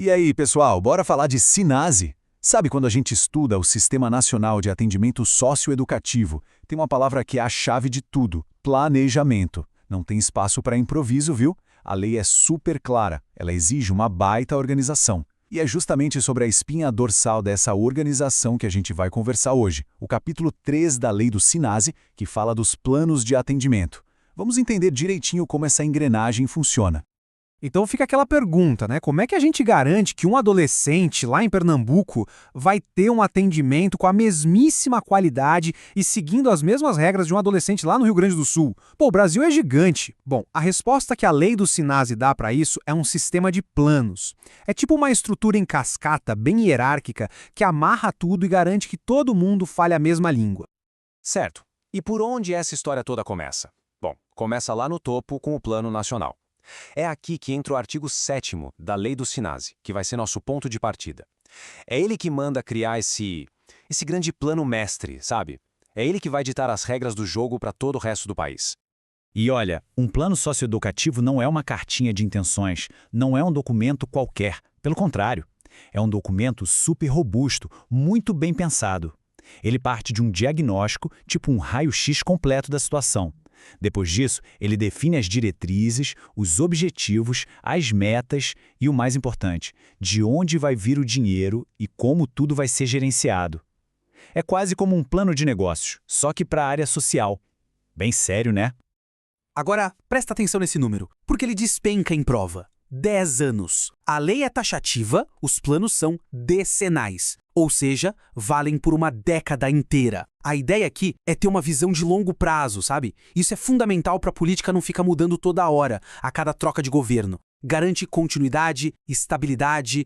E aí, pessoal, bora falar de SINASE? Sabe quando a gente estuda o Sistema Nacional de Atendimento Socioeducativo, tem uma palavra que é a chave de tudo: planejamento. Não tem espaço para improviso, viu? A lei é super clara, ela exige uma baita organização. E é justamente sobre a espinha dorsal dessa organização que a gente vai conversar hoje, o capítulo 3 da lei do SINASE, que fala dos planos de atendimento. Vamos entender direitinho como essa engrenagem funciona. Então fica aquela pergunta, né? Como é que a gente garante que um adolescente lá em Pernambuco vai ter um atendimento com a mesmíssima qualidade e seguindo as mesmas regras de um adolescente lá no Rio Grande do Sul? Pô, o Brasil é gigante. Bom, a resposta que a lei do SINASE dá para isso é um sistema de planos. É tipo uma estrutura em cascata, bem hierárquica, que amarra tudo e garante que todo mundo fale a mesma língua. Certo. E por onde essa história toda começa? Bom, começa lá no topo com o Plano Nacional. É aqui que entra o artigo 7º da Lei do SINASE, que vai ser nosso ponto de partida. É ele que manda criar esse grande plano mestre, sabe? É ele que vai ditar as regras do jogo para todo o resto do país. E olha, um plano socioeducativo não é uma cartinha de intenções, não é um documento qualquer. Pelo contrário, é um documento super robusto, muito bem pensado. Ele parte de um diagnóstico, tipo um raio-x completo da situação. Depois disso, ele define as diretrizes, os objetivos, as metas e, o mais importante, de onde vai vir o dinheiro e como tudo vai ser gerenciado. É quase como um plano de negócios, só que para a área social. Bem sério, né? Agora, presta atenção nesse número, porque ele despenca em prova. 10 anos. A lei é taxativa, os planos são decenais, ou seja, valem por uma década inteira. A ideia aqui é ter uma visão de longo prazo, sabe? Isso é fundamental para a política não ficar mudando toda hora, a cada troca de governo. Garante continuidade, estabilidade.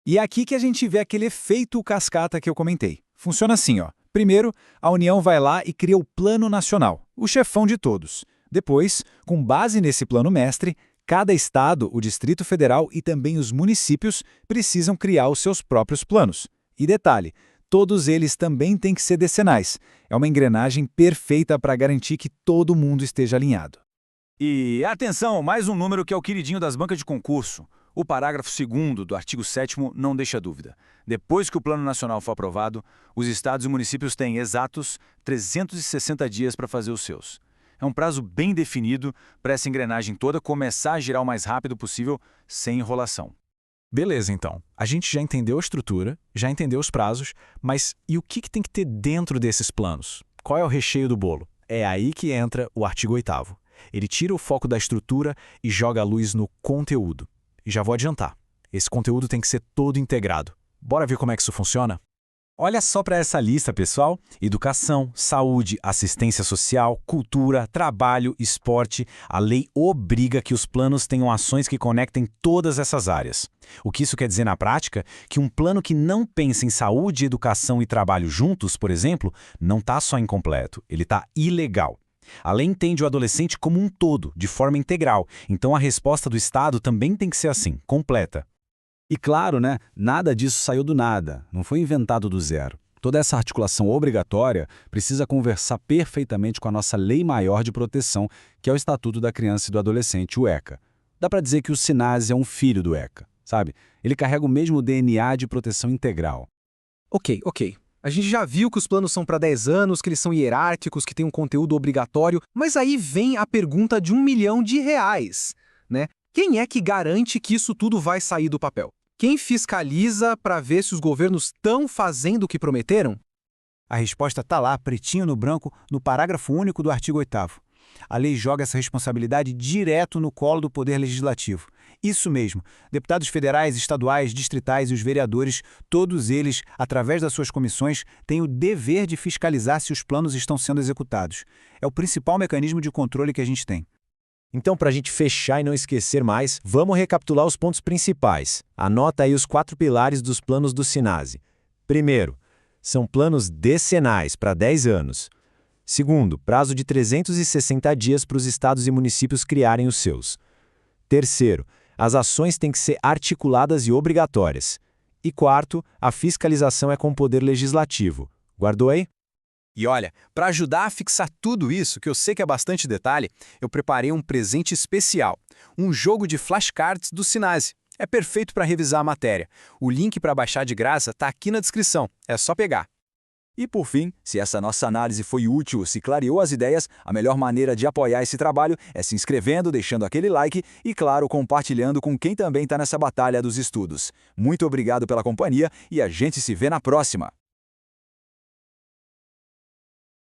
E é aqui que a gente vê aquele efeito cascata que eu comentei. Funciona assim, ó. Primeiro, a União vai lá e cria o Plano Nacional, o chefão de todos. Depois, com base nesse plano mestre, cada estado, o Distrito Federal e também os municípios precisam criar os seus próprios planos. E detalhe, todos eles também têm que ser decenais. É uma engrenagem perfeita para garantir que todo mundo esteja alinhado. E atenção, mais um número que é o queridinho das bancas de concurso. O parágrafo 2º do artigo 7º não deixa dúvida. Depois que o Plano Nacional for aprovado, os estados e municípios têm exatos 360 dias para fazer os seus. É um prazo bem definido para essa engrenagem toda começar a girar o mais rápido possível, sem enrolação. Beleza, então. A gente já entendeu a estrutura, já entendeu os prazos, mas e o que tem que ter dentro desses planos? Qual é o recheio do bolo? É aí que entra o artigo 8º. Ele tira o foco da estrutura e joga a luz no conteúdo. E já vou adiantar, esse conteúdo tem que ser todo integrado. Bora ver como é que isso funciona? Olha só para essa lista, pessoal. Educação, saúde, assistência social, cultura, trabalho, esporte. A lei obriga que os planos tenham ações que conectem todas essas áreas. O que isso quer dizer na prática? Que um plano que não pensa em saúde, educação e trabalho juntos, por exemplo, não está só incompleto, ele está ilegal. A lei entende o adolescente como um todo, de forma integral. Então a resposta do Estado também tem que ser assim, completa. E claro, né, nada disso saiu do nada, não foi inventado do zero. Toda essa articulação obrigatória precisa conversar perfeitamente com a nossa Lei Maior de Proteção, que é o Estatuto da Criança e do Adolescente, o ECA. Dá para dizer que o SINASE é um filho do ECA, sabe? Ele carrega o mesmo DNA de proteção integral. Ok. A gente já viu que os planos são para 10 anos, que eles são hierárquicos, que tem um conteúdo obrigatório, mas aí vem a pergunta de R$1 milhão, né? Quem é que garante que isso tudo vai sair do papel? Quem fiscaliza para ver se os governos estão fazendo o que prometeram? A resposta está lá, pretinho no branco, no parágrafo único do artigo 8º. A lei joga essa responsabilidade direto no colo do Poder Legislativo. Isso mesmo, deputados federais, estaduais, distritais e os vereadores, todos eles, através das suas comissões, têm o dever de fiscalizar se os planos estão sendo executados. É o principal mecanismo de controle que a gente tem. Então, para a gente fechar e não esquecer mais, vamos recapitular os pontos principais. Anota aí os 4 pilares dos planos do SINASE. Primeiro, são planos decenais para 10 anos. Segundo, prazo de 360 dias para os estados e municípios criarem os seus. Terceiro, as ações têm que ser articuladas e obrigatórias. E quarto, a fiscalização é com o Poder Legislativo. Guardou aí? E olha, para ajudar a fixar tudo isso, que eu sei que é bastante detalhe, eu preparei um presente especial, um jogo de flashcards do SINASE. É perfeito para revisar a matéria. O link para baixar de graça está aqui na descrição, é só pegar. E por fim, se essa nossa análise foi útil, se clareou as ideias, a melhor maneira de apoiar esse trabalho é se inscrevendo, deixando aquele like e, claro, compartilhando com quem também está nessa batalha dos estudos. Muito obrigado pela companhia e a gente se vê na próxima!